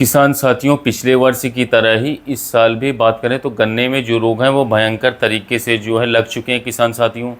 किसान साथियों, पिछले वर्ष की तरह ही इस साल भी बात करें तो गन्ने में जो रोग हैं वो भयंकर तरीके से जो है लग चुके हैं किसान साथियों।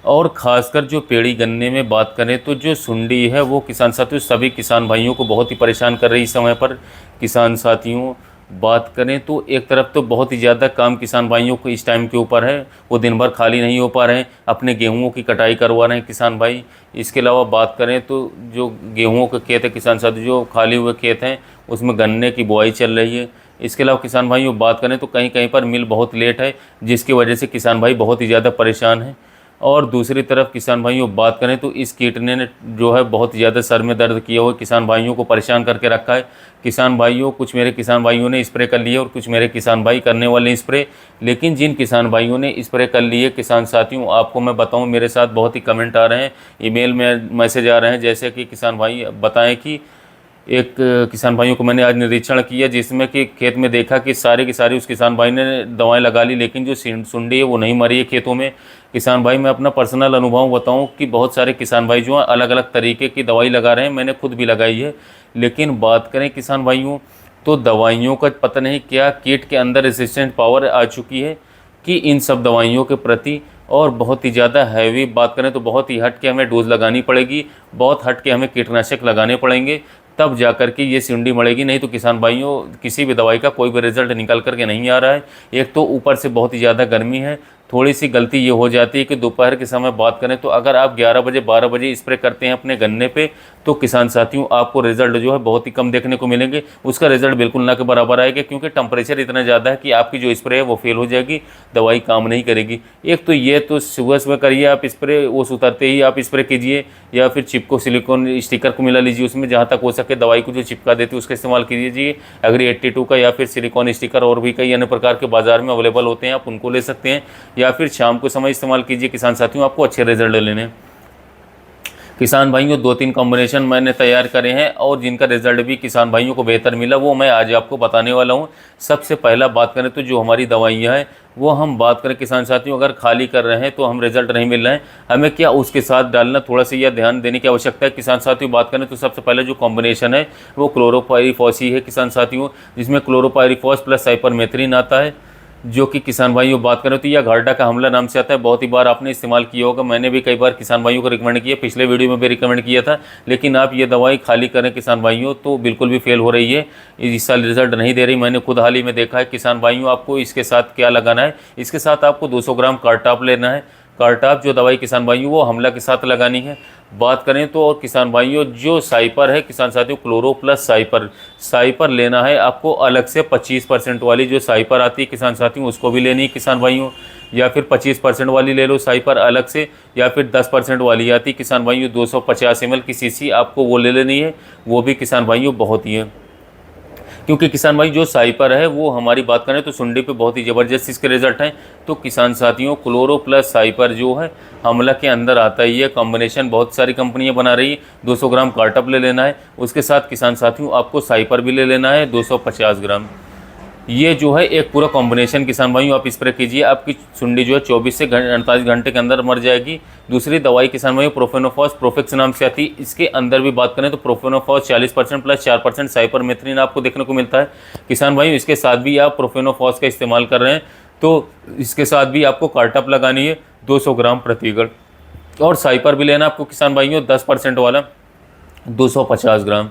और ख़ासकर जो पेड़ी गन्ने में बात करें तो जो सुंडी है वो किसान साथियों सभी किसान भाइयों को बहुत ही परेशान कर रही है इस समय पर। किसान साथियों, बात करें तो एक तरफ तो बहुत ही ज़्यादा काम किसान भाइयों को इस टाइम के ऊपर है, वो दिन भर खाली नहीं हो पा रहे हैं, अपने गेहूँ की कटाई करवा रहे हैं किसान भाई। इसके अलावा बात करें तो जो गेहूँ के खेत है किसान साथियों, जो खाली हुए खेत हैं उसमें गन्ने की बुआई चल रही है। इसके अलावा किसान भाइयों बात करें तो कहीं कहीं पर मिल बहुत लेट है, जिसकी वजह से किसान भाई बहुत ही ज़्यादा परेशान हैं। और दूसरी तरफ किसान भाइयों बात करें तो इस कीट ने जो है बहुत ज़्यादा सर में दर्द किया हुआ किसान भाइयों को परेशान करके रखा है। किसान भाइयों, कुछ मेरे किसान भाइयों ने स्प्रे कर लिए और कुछ मेरे किसान भाई करने वाले स्प्रे। लेकिन जिन किसान भाइयों ने स्प्रे कर लिए किसान साथियों, आपको मैं बताऊं, मेरे साथ बहुत ही कमेंट आ रहे हैं, ईमेल में मैसेज आ रहे हैं, जैसे कि किसान भाई बताएं कि एक किसान भाइयों को मैंने आज निरीक्षण किया जिसमें कि खेत में देखा कि सारे की सारी उस किसान भाई ने दवाएं लगा ली, लेकिन जो सुंडी है वो नहीं मरी है खेतों में। किसान भाई, मैं अपना पर्सनल अनुभव बताऊं कि बहुत सारे किसान भाई जो हैं अलग अलग तरीके की दवाई लगा रहे हैं, मैंने खुद भी लगाई है। लेकिन बात करें किसान भाइयों तो दवाइयों का पता नहीं क्या कीट के अंदर रेसिस्टेंट पावर आ चुकी है कि इन सब दवाइयों के प्रति, और बहुत ही ज़्यादा हैवी बात करें तो बहुत ही हट के हमें डोज लगानी पड़ेगी, बहुत हट के हमें कीटनाशक लगाने पड़ेंगे, तब जा कर के ये सुंडी मरेगी। नहीं तो किसान भाइयों किसी भी दवाई का कोई भी रिजल्ट निकल करके नहीं आ रहा है। एक तो ऊपर से बहुत ही ज़्यादा गर्मी है, थोड़ी सी गलती ये हो जाती है कि दोपहर के समय बात करें तो अगर आप 11 बजे 12 बजे स्प्रे करते हैं अपने गन्ने पे तो किसान साथियों आपको रिजल्ट जो है बहुत ही कम देखने को मिलेंगे। उसका रिजल्ट बिल्कुल ना के बराबर आएगा, क्योंकि टेम्परेचर इतना ज़्यादा है कि आपकी जो स्प्रे है वो फेल हो जाएगी, दवाई काम नहीं करेगी। एक तो ये तो सुबह सुबह करिए आप स्प्रे, वो उतरते ही आप स्प्रे कीजिए, या फिर चिपको सिलिकॉन स्टिकर को मिला लीजिए, उसमें जहाँ तक हो सके दवाई को जो चिपका देती है उसका इस्तेमाल कीजिए। अगर 82 का या फिर सिलिकॉन स्टिकर और भी कई अन्य प्रकार के बाजार में अवेलेबल होते हैं, आप उनको ले सकते हैं, या फिर शाम को समय इस्तेमाल कीजिए किसान साथियों, आपको अच्छे रिजल्ट लेने। किसान भाइयों 2-3 कॉम्बिनेशन मैंने तैयार करे हैं और जिनका रिजल्ट भी किसान भाइयों को बेहतर मिला, वो मैं आज आपको बताने वाला हूं। सबसे पहला बात करें तो जो हमारी दवाइयां हैं वो हम बात करें किसान साथियों, अगर खाली कर रहे हैं तो हम रिजल्ट नहीं मिल रहे हैं, हमें क्या उसके साथ डालना, थोड़ा सा यह ध्यान देने की आवश्यकता है किसान साथियों। बात करें तो सबसे पहले जो कॉम्बिनेशन है वो क्लोरोपाइरीफॉस ही है किसान साथियों, जिसमें क्लोरोपाइरीफॉस प्लस साइपरमेथ्रिन आता है, जो कि किसान भाइयों बात करें तो यह घाटा का हमला नाम से आता है। बहुत ही बार आपने इस्तेमाल किया होगा, मैंने भी कई बार किसान भाइयों को रिकमेंड किया, पिछले वीडियो में भी रिकमेंड किया था। लेकिन आप ये दवाई खाली करें किसान भाइयों तो बिल्कुल भी फेल हो रही है, इस साल रिजल्ट नहीं दे रही। मैंने खुद हाल ही में देखा है किसान भाइयों। आपको इसके साथ क्या लगाना है, इसके साथ आपको 200 ग्राम कार्टाप लेना है। कार्टाप जो दवाई किसान भाइयों वो हमला के साथ लगानी है। बात करें तो और किसान भाइयों जो साइपर है किसान साथियों, क्लोरो प्लस साइपर, साइपर लेना है आपको अलग से। 25% वाली जो साइपर आती है किसान साथियों उसको भी लेनी है किसान भाइयों, या फिर 25% वाली ले लो साइपर अलग से, या फिर 10% वाली आती है किसान भाइयों 250 ml की सीसी, आपको वो ले लेनी है, वो भी किसान भाइयों बहुत ही है। क्योंकि किसान भाई जो साइपर है वो हमारी बात करें तो सुंडी पे बहुत ही ज़बरदस्त इसके रिजल्ट हैं। तो किसान साथियों क्लोरो प्लस साइपर जो है हमला के अंदर आता ही है, कॉम्बिनेशन बहुत सारी कंपनियां बना रही है। 200 ग्राम कार्टप ले लेना है, उसके साथ किसान साथियों आपको साइपर भी ले लेना है 250 ग्राम। ये जो है एक पूरा कॉम्बिनेशन किसान भाइयों आप स्प्रे कीजिए, आपकी सुंडी जो है 24 से 48 घंटे के अंदर मर जाएगी। दूसरी दवाई किसान भाइयों प्रोफेनोफॉस, प्रोफेक्स नाम से आती है, इसके अंदर भी बात करें तो प्रोफेनोफॉस 40% प्लस 4% साइपरमेथ्रिन आपको देखने को मिलता है किसान भाइयों। इसके साथ भी आप प्रोफेनोफॉस का इस्तेमाल कर रहे हैं तो इसके साथ भी आपको कार्टप लगानी है 200 ग्राम प्रति एकड़, और साइपर भी लेना आपको किसान भाइयों 10% वाला 250 ग्राम,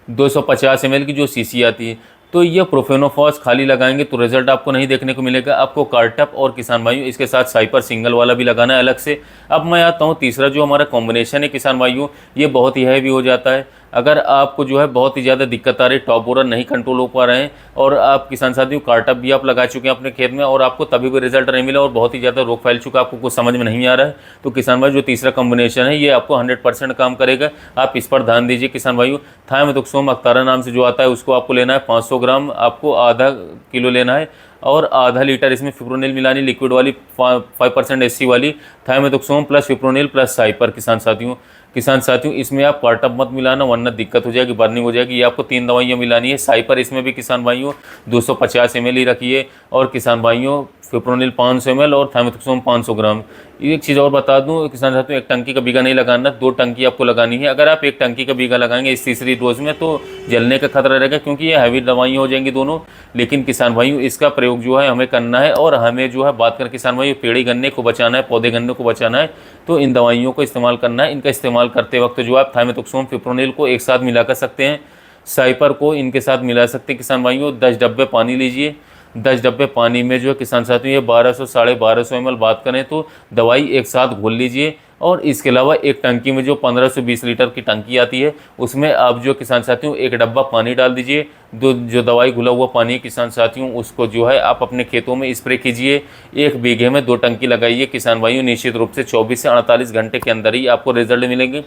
250 ml की जो सीसी आती है। तो ये प्रोफेनोफॉस खाली लगाएंगे तो रिजल्ट आपको नहीं देखने को मिलेगा, आपको कार्टप और किसान भाइयों इसके साथ साइपर सिंगल वाला भी लगाना है अलग से। अब मैं आता हूँ तीसरा जो हमारा कॉम्बिनेशन है किसान भाइयों, ये बहुत ही हैवी हो जाता है। अगर आपको जो है बहुत ही ज़्यादा दिक्कत आ रही है, टॉप बोरर नहीं कंट्रोल हो पा रहे हैं, और आप किसान साथियों कार्टप भी आप लगा चुके हैं अपने खेत में और आपको तभी भी रिजल्ट नहीं मिला और बहुत ही ज़्यादा रोग फैल चुका, आपको कुछ समझ में नहीं आ रहा है, तो किसान भाई जो तीसरा कॉम्बिनेशन है ये आपको 100% काम करेगा, आप इस पर ध्यान दीजिए किसान भाइयों। थायमेथोक्सोम अक्तारा नाम से जो आता है उसको आपको लेना है 500 ग्राम, आपको आधा किलो लेना है, और आधा लीटर इसमें फिप्रोनिल मिलानी, लिक्विड वाली 5% एससी वाली, थायमेथोक्सोम प्लस फिप्रोनिल प्लस साइपर किसान साथियों इसमें आप कार्टप मत मिलाना वरना दिक्कत हो जाएगी, बर्निंग हो जाएगी। ये आपको 3 दवाइयाँ मिलानी है। साइपर इसमें भी किसान भाइयों 250 ml ही रखिए, और किसान भाइयों फिप्रोनिल 500 ml और थाइमेथॉक्सोम 500 ग्राम। एक चीज़ और बता दूं किसान साथियों, एक टंकी का बीघा नहीं लगाना, 2 टंकी आपको लगानी है। अगर आप एक टंकी का बीघा लगाएंगे इस तीसरी डोज में तो जलने का खतरा रहेगा, क्योंकि ये हैवी दवाइयाँ हो जाएंगी दोनों। लेकिन किसान भाइयों इसका प्रयोग जो है हमें करना है, और हमें जो है बात करें किसान भाइयों, पेड़ी गन्ने को बचाना है, पौधे गन्ने को बचाना है, तो इन दवाइयों को इस्तेमाल करना है। इनका इस्तेमाल करते वक्त जो आप थाइमेथॉक्सोम फिप्रोनिल को एक साथ मिला कर सकते हैं, साइपर को इनके साथ मिला सकते हैं किसान भाइयों। 10 डब्बे पानी लीजिए, 10 डब्बे पानी में जो है किसान साथियों ये 1200 1250 ml बात करें तो दवाई एक साथ घोल लीजिए। और इसके अलावा एक टंकी में जो 15 से 20 लीटर की टंकी आती है उसमें आप जो किसान साथियों एक डब्बा पानी डाल दीजिए। जो दवाई घुला हुआ पानी है किसान साथियों उसको जो है आप अपने खेतों में स्प्रे कीजिए। 1 बीघे में 2 टंकी लगाइए किसान भाइयों। निश्चित रूप से 24 से 48 घंटे के अंदर ही आपको रिजल्ट मिलेंगे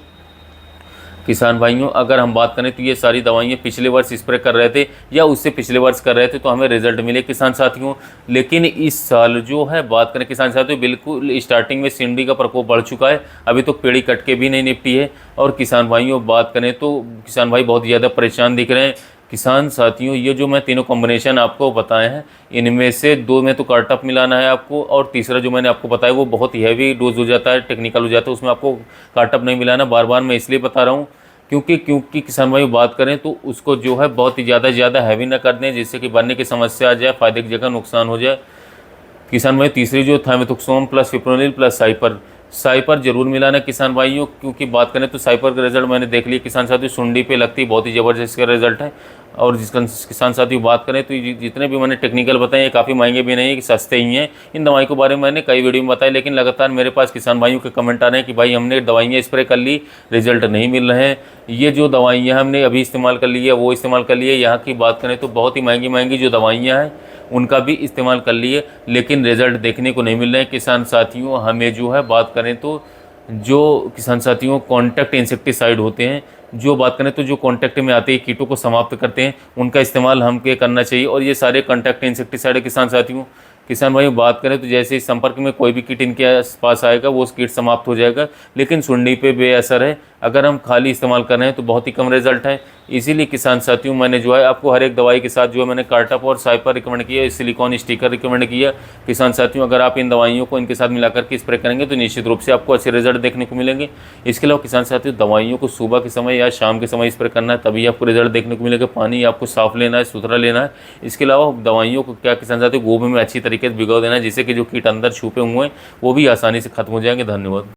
किसान भाइयों। अगर हम बात करें तो ये सारी दवाइयाँ पिछले वर्ष स्प्रे कर रहे थे या उससे पिछले वर्ष कर रहे थे तो हमें रिजल्ट मिले किसान साथियों। लेकिन इस साल जो है बात करें किसान साथियों, बिल्कुल स्टार्टिंग में सिंडी का प्रकोप बढ़ चुका है, अभी तो पेड़ी कट के भी नहीं निपटी है। और किसान भाइयों बात करें तो किसान भाई बहुत ज़्यादा परेशान दिख रहे हैं किसान साथियों। ये जो मैं तीनों कॉम्बिनेशन आपको बताए हैं इनमें से 2 में तो कार्टअप मिलाना है आपको, और तीसरा जो मैंने आपको बताया वो बहुत ही हैवी डोज हो जाता है, टेक्निकल हो जाता है, उसमें आपको कार्टअप नहीं मिलाना। बार बार मैं इसलिए बता रहा हूँ क्योंकि किसान भाई बात करें तो उसको जो है बहुत ही ज़्यादा हैवी ना कर दें जिससे कि बनने की समस्या आ जाए, फायदे की जगह नुकसान हो जाए किसान भाई। तीसरी जो थाइमेथॉक्सोम प्लस फिप्रोनिल प्लस साइपर जरूर मिलाना किसान भाइयों, क्योंकि बात करें तो साइपर का रिजल्ट मैंने देख लिया किसान साथियों, सुंडी पे लगती बहुत ही ज़बरदस्त इसका रिजल्ट है। और जिसका किसान साथियों बात करें तो जितने भी मैंने टेक्निकल बताए ये काफ़ी महंगे भी नहीं है कि सस्ते ही हैं। इन दवाई के बारे में मैंने कई वीडियो में बताया, लेकिन लगातार मेरे पास किसान भाइयों के कमेंट आ रहे हैं कि भाई हमने दवाइयाँ स्प्रे कर ली, रिजल्ट नहीं मिल रहे हैं। ये जो दवाइयाँ हमने अभी इस्तेमाल कर ली है वो इस्तेमाल कर लिए, यहाँ की बात करें तो बहुत ही महंगी जो दवाइयाँ हैं उनका भी इस्तेमाल कर लिए, लेकिन रिजल्ट देखने को नहीं मिल रहे हैं किसान साथियों। हमें जो है बात करें तो जो किसान साथियों कॉन्टैक्ट इंसेक्टिसाइड होते हैं, जो बात करें तो जो कॉन्टैक्ट में आते हैं कीटों को समाप्त करते हैं, उनका इस्तेमाल हमके करना चाहिए। और ये सारे कॉन्टैक्ट इंसेक्टिसाइड है किसान भाई बात करें तो जैसे इस संपर्क में कोई भी कीट इनके पास आएगा वो कीट समाप्त हो जाएगा, लेकिन सुंडी पे बेअसर है। अगर हम खाली इस्तेमाल कर रहे हैं तो बहुत ही कम रिजल्ट है। इसीलिए किसान साथियों मैंने जो है आपको हर एक दवाई के साथ जो है मैंने कार्टअप और साइपर रिकमेंड किया, सिलिकॉन स्टिकर रिकमेंड किया किसान साथियों। अगर आप इन दवाइयों को इनके साथ मिलाकर के स्प्रे करेंगे तो निश्चित रूप से आपको अच्छे रिजल्ट देखने को मिलेंगे। इसके अलावा किसान साथियों दवाइयों को सुबह के समय या शाम के समय स्प्रे करना है, तभी आपको रिजल्ट देखने को मिलेगा। पानी आपको साफ लेना है, सुथरा लेना है। इसके अलावा दवाइयों को क्या किसान साथियों गोभी में अच्छी तरीके से भिगो देना है, जिससे कि जो कीट अंदर छुपे हुए हैं वो भी आसानी से खत्म हो जाएंगे। धन्यवाद।